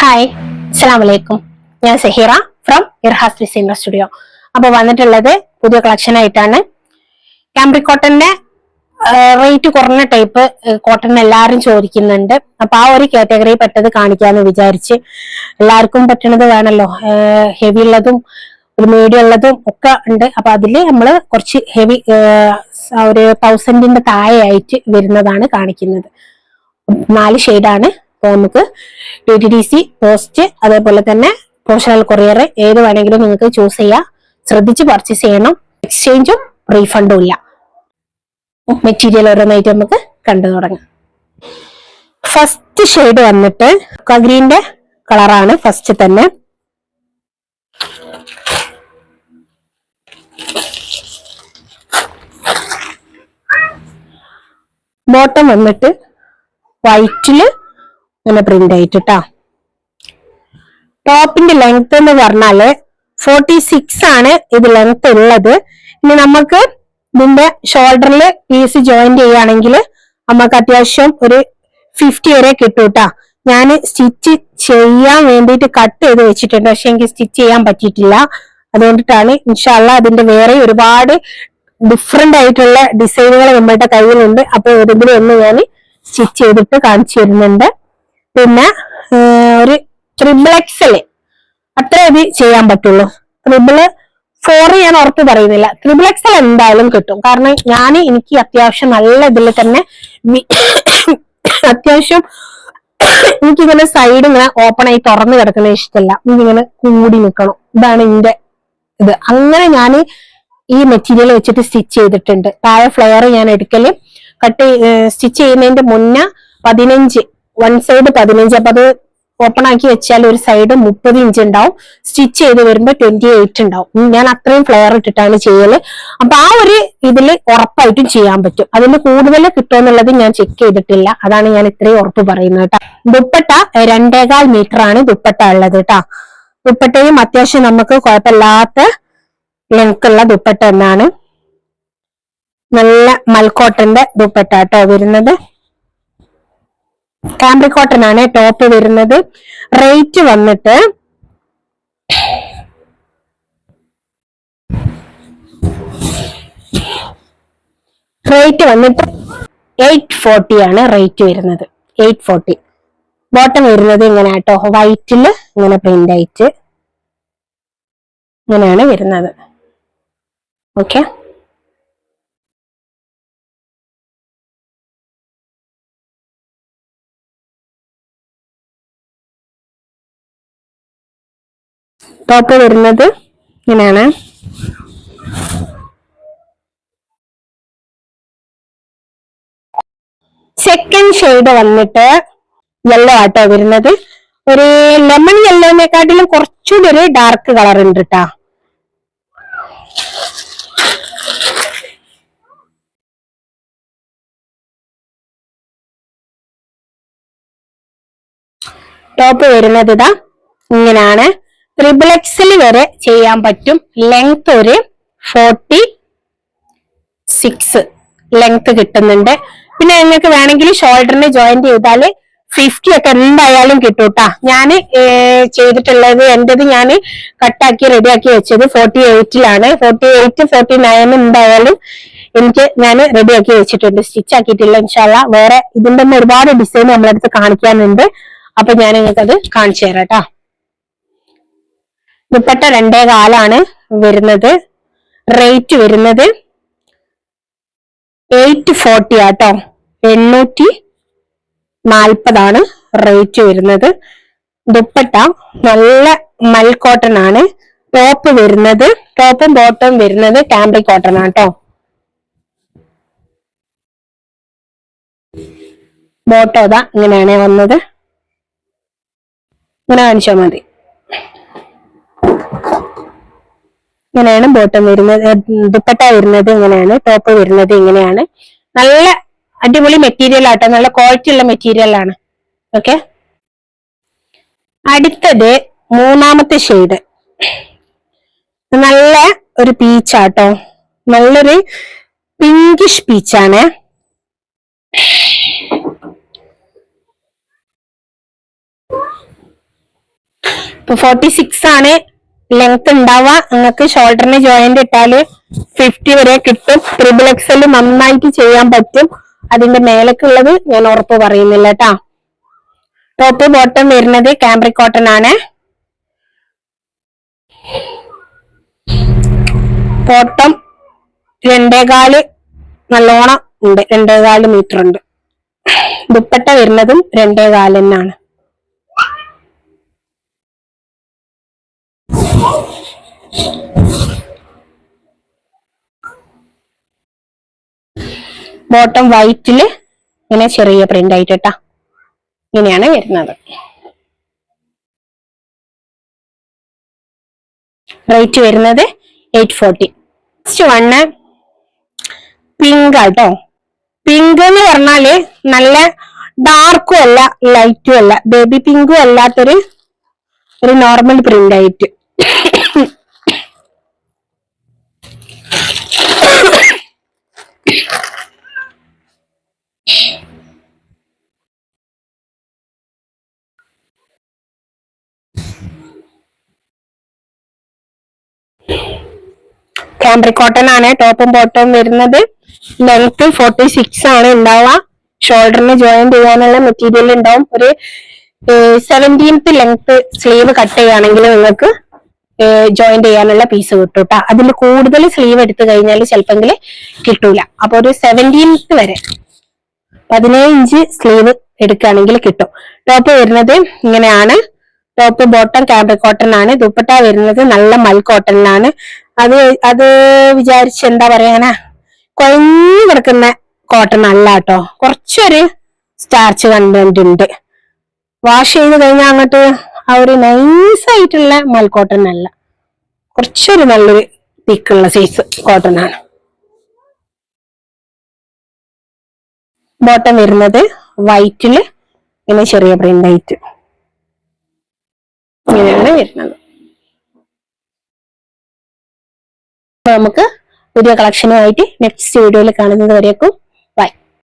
Hi, അസ്സലാമു അലൈക്കും. ഞാൻ സഹീറ ഫ്രം ഇർഹാസ് ഡിസൈനർ സ്റ്റുഡിയോ. അപ്പോൾ വന്നിട്ടുള്ളത് പുതിയ കളക്ഷൻ ആയിട്ടാണ്. കാംബ്രിക് കോട്ടന്റെ റേറ്റ് കുറഞ്ഞ ടൈപ്പ് കോട്ടൺ എല്ലാവരും ചോദിക്കുന്നുണ്ട്. അപ്പൊ ആ ഒരു കാറ്റഗറി പെട്ടത് കാണിക്കാന്ന് വിചാരിച്ച്. എല്ലാവർക്കും പറ്റണത് വേണമല്ലോ, ഹെവി ഉള്ളതും ഒരു മീഡിയം ഉള്ളതും ഒക്കെ ഉണ്ട്. അപ്പൊ അതില് നമ്മള് കുറച്ച് ഹെവി ഒരു 1000ന്റെ താഴെ ആയിട്ട് വരുന്നതാണ് കാണിക്കുന്നത്. 4 ഷെയ്ഡാണ്. അപ്പോൾ നമുക്ക് DTDC, പോസ്റ്റ്, അതേപോലെ തന്നെ പ്രൊഫഷണൽ കൊറിയർ ഏത് വേണമെങ്കിലും നിങ്ങൾക്ക് ചൂസ് ചെയ്യാം. ശ്രദ്ധിച്ച് പർച്ചേസ് ചെയ്യണം. എക്സ്ചേഞ്ചും റീഫണ്ടും ഇല്ല. മെറ്റീരിയൽ ഓരോന്നായിട്ട് നമുക്ക് കണ്ടു തുടങ്ങാം. ഫസ്റ്റ് ഷെയ്ഡ് വന്നിട്ട് ഗ്രീന്റെ കളറാണ്. ഫസ്റ്റ് തന്നെ ബോട്ടം വന്നിട്ട് വൈറ്റില് ഇങ്ങനെ പ്രിന്റ് ആയിട്ടാ. ടോപ്പിന്റെ ലെങ്ത് എന്ന് പറഞ്ഞാല് 46 ആണ് ഇത് ലെങ്ത് ഉള്ളത്. ഇനി നമുക്ക് ഇതിന്റെ ഷോൾഡറിൽ പീസ് ജോയിന്റ് ചെയ്യുകയാണെങ്കിൽ നമുക്ക് അത്യാവശ്യം ഒരു 50 വരെ കിട്ടൂട്ടാ. ഞാൻ സ്റ്റിച്ച് ചെയ്യാൻ വേണ്ടിയിട്ട് കട്ട് ചെയ്ത് വെച്ചിട്ടുണ്ട്, പക്ഷെ എനിക്ക് സ്റ്റിച്ച് ചെയ്യാൻ പറ്റിയിട്ടില്ല. അതുകൊണ്ടിട്ടാണ്. ഇൻഷാ അല്ലാഹ് അതിന്റെ വേറെ ഒരുപാട് ഡിഫറെന്റ് ആയിട്ടുള്ള ഡിസൈനുകൾ നമ്മളുടെ കയ്യിലുണ്ട്. അപ്പൊ ഏതെങ്കിലും ഒന്ന് ഞാൻ സ്റ്റിച്ച് ചെയ്തിട്ട് കാണിച്ചു തരുന്നുണ്ട്. പിന്നെ ഒരു XXL അത്രേ ഇത് ചെയ്യാൻ പറ്റുള്ളൂ. 4 ഞാൻ ഉറപ്പ് പറയുന്നില്ല. XXL എന്തായാലും കിട്ടും. കാരണം എനിക്ക് അത്യാവശ്യം നല്ല ഇതിൽ തന്നെ അത്യാവശ്യം എനിക്കിങ്ങനെ സൈഡ് ഇങ്ങനെ ഓപ്പൺ ആയി തുറന്നു കിടക്കുന്നത് ഇഷ്ടമല്ല. എനിക്കിങ്ങനെ കൂടി നിൽക്കണം. ഇതാണ് എന്റെ ഇത്. അങ്ങനെ ഞാൻ ഈ മെറ്റീരിയൽ വെച്ചിട്ട് സ്റ്റിച്ച് ചെയ്തിട്ടുണ്ട്. താഴെ ഫ്ലെയർ ഞാൻ എടുക്കല് സ്റ്റിച്ച് ചെയ്യുന്നതിന്റെ മുന്നേ 15, വൺ സൈഡ് 15. അപ്പൊ അത് ഓപ്പൺ ആക്കി വെച്ചാൽ ഒരു സൈഡ് 30 ഇഞ്ച് ഉണ്ടാവും. സ്റ്റിച്ച് ചെയ്ത് വരുമ്പോ 28 ഉണ്ടാവും. ഞാൻ അത്രയും ഫ്ലെയർ ഇട്ടിട്ടാണ് ചെയ്യല്. അപ്പൊ ആ ഒരു ഇതില് ഉറപ്പായിട്ടും ചെയ്യാൻ പറ്റും. അതിന് കൂടുതൽ കിട്ടുമെന്നുള്ളത് ഞാൻ ചെക്ക് ചെയ്തിട്ടില്ല. അതാണ് ഞാൻ ഇത്രയും ഉറപ്പ് പറയുന്നത് കേട്ടോ. ദുപ്പട്ട 2.25 മീറ്റർ ആണ് ദുപ്പട്ട ഉള്ളത് കേട്ടോ. ദുപ്പട്ടയും അത്യാവശ്യം നമുക്ക് കുഴപ്പമില്ലാത്ത ലെങ്ത് ഉള്ള ദുപ്പട്ട എന്നാണ്. നല്ല മൽക്കോട്ടന്റെ ദുപ്പട്ട കേട്ടോ വരുന്നത്. കാംബ്രിക് കോട്ടൺ ആണ് ടോപ്പ് വരുന്നത്. റേറ്റ് വന്നിട്ട് $840 ആണ് റേറ്റ് വരുന്നത്. 840. ബോട്ടം വരുന്നത് ഇങ്ങനെ കേട്ടോ, വൈറ്റില് ഇങ്ങനെ പ്രിന്റ് ആയിട്ട് ഇങ്ങനെയാണ് വരുന്നത്. ഓക്കെ, ടോപ്പ് വരുന്നത് ഇങ്ങനെയാണ്. സെക്കൻഡ് ഷെയ്ഡ് വന്നിട്ട് യെല്ലോ ആട്ടോ വരുന്നത്. ഒരു ലെമൺ യെല്ലോനെക്കാട്ടിലും കുറച്ചുകൂടി ഒരു ഡാർക്ക് കളർ ഉണ്ട് കേട്ടാ. ടോപ്പ് വരുന്നത് ഇതാ ഇങ്ങനെയാണ്. XXL വരെ ചെയ്യാൻ പറ്റും. ലെങ്ത് ഒരു 46 ലെങ്ത് കിട്ടുന്നുണ്ട്. പിന്നെ നിങ്ങൾക്ക് വേണമെങ്കിൽ ഷോൾഡറിന് ജോയിന്റ് ചെയ്താല് 50 ഒക്കെ എന്തായാലും കിട്ടൂട്ടാ. ഞാൻ ചെയ്തിട്ടുള്ളത് എന്റേത് ഞാൻ കട്ടാക്കി റെഡിയാക്കി വെച്ചത് 48ലാണ്. 48, 49 എന്തായാലും ഞാൻ റെഡിയാക്കി വെച്ചിട്ടുണ്ട്. സ്റ്റിച്ച് ആക്കിയിട്ടില്ല. ഇൻഷാ അല്ലാഹ് വേറെ ഇതിന്റെ തന്നെ ഒരുപാട് ഡിസൈൻ നമ്മളടുത്ത് കാണിക്കാനുണ്ട്. അപ്പൊ ഞാൻ നിങ്ങൾക്ക് അത് കാണിച്ചു തരാം കേട്ടോ. ദുപ്പട്ട 2.25 വരുന്നത്. റേറ്റ് വരുന്നത് 840 ആട്ടോ. 840 റേറ്റ് വരുന്നത്. ദുപ്പട്ട നല്ല മൽക്കോട്ടൺ ആണ്. ടോപ്പ് വരുന്നത്, ടോപ്പും ബോട്ടം വരുന്നത് കാംബ്രിക് കോട്ടൺ ആട്ടോ. ബോട്ടം അതാ ഇങ്ങനെയാണ് വന്നത്. ഇങ്ങനെ കാണിച്ചാൽ മതി. ഇങ്ങനെയാണ് ബോട്ടം വരുന്നത്. ദുപ്പട്ട വരുന്നത് ഇങ്ങനെയാണ്. ടോപ്പ് വരുന്നത് ഇങ്ങനെയാണ്. നല്ല അടിപൊളി മെറ്റീരിയൽ ആട്ടോ. നല്ല ക്വാളിറ്റി ഉള്ള മെറ്റീരിയൽ ആണ്. ഓക്കെ, അടുത്തത് മൂന്നാമത്തെ ഷെയ്ഡ്. നല്ല ഒരു പീച്ചാട്ടോ. നല്ലൊരു പിങ്കിഷ് പീച്ചാണ്. 46 ആണ് ലെങ്ത് ഉണ്ടാവുക. നിങ്ങൾക്ക് ഷോൾഡറിന് ജോയിന്റ് ഇട്ടാല് 50 വരെ കിട്ടും. ട്രിപ്പിൾ എക്സൽ നന്നായിട്ട് ചെയ്യാൻ പറ്റും. അതിന്റെ മേലേക്കുള്ളത് ഞാൻ ഉറപ്പ് പറയുന്നില്ല കേട്ടാ. ടോപ്പ് ബോട്ടം വരുന്നത് കാംബ്രിക് കോട്ടൺ ആണ്. ബോട്ടം 2.25 നല്ലോണം ഉണ്ട്, 2.25 മീറ്റർ ഉണ്ട്. ദുപ്പട്ട വരുന്നതും 2.25 തന്നെയാണ്. ബോട്ടം വൈറ്റില് ഇങ്ങനെ ചെറിയ പ്രിന്റ് ആയിട്ട് കേട്ടാ, ഇങ്ങനെയാണ് വരുന്നത്. റേറ്റ് വരുന്നത് 840. നെക്സ്റ്റ് വണ് പിങ്ക് ആട്ടോ. പിങ്ക് എന്ന് പറഞ്ഞാല് നല്ല ഡാർക്കും അല്ല ലൈറ്റും അല്ല, ബേബി പിങ്കും അല്ലാത്തൊരു നോർമൽ പ്രിന്റ് ആയിട്ട്. കാംബ്രിക് കോട്ടൺ ആണ് ടോപ്പും ബോട്ടവും വരുന്നത്. ലെങ്ത് 46 ആണ് ഉണ്ടാവുക. ഷോൾഡറിന് ജോയിൻ ചെയ്യാനുള്ള മെറ്റീരിയൽ ഉണ്ടാവും. ഒരു 17th ലെങ്ത് സ്ലീവ് കട്ട് ചെയ്യുകയാണെങ്കിൽ നിങ്ങൾക്ക് ജോയിൻ ചെയ്യാനുള്ള പീസ് കിട്ടും കേട്ടോ. അതിൽ കൂടുതൽ സ്ലീവ് എടുത്തു കഴിഞ്ഞാൽ ചിലപ്പോൾ കിട്ടൂല. അപ്പൊ ഒരു 17th വരെ 17 ഇഞ്ച് സ്ലീവ് എടുക്കുകയാണെങ്കിൽ കിട്ടും. ടോപ്പ് വരുന്നത് ഇങ്ങനെയാണ്. ടോപ്പ് ബോട്ടം കാംബ്രിക് കോട്ടൺ ആണ്. ദുപ്പട്ട വരുന്നത് നല്ല മൽ കോട്ടണിലാണ്. അത് വിചാരിച്ച് എന്താ പറയാനാ, കുഴഞ്ഞു കിടക്കുന്ന കോട്ടൺ അല്ല കേട്ടോ. കുറച്ചൊരു സ്റ്റാർച്ച് കണ്ടന്റ് ഉണ്ട്. വാഷ് ചെയ്ത് കഴിഞ്ഞാൽ അങ്ങോട്ട് ആ ഒരു നൈസായിട്ടുള്ള മൽ കോട്ടൺ അല്ല, കുറച്ചൊരു നല്ലൊരു തിക്കുള്ള സൈസ് കോട്ടൺ ആണ്. ബോട്ടം വരുന്നത് വൈറ്റില് ഇങ്ങനെ ചെറിയ പ്രിന്റ് ആയിട്ട് ഇങ്ങനെയാണ് വരുന്നത്. നമുക്ക് പുതിയ കളക്ഷനുമായിട്ട് നെക്സ്റ്റ് വീഡിയോയിൽ കാണുന്നത് വരേക്കും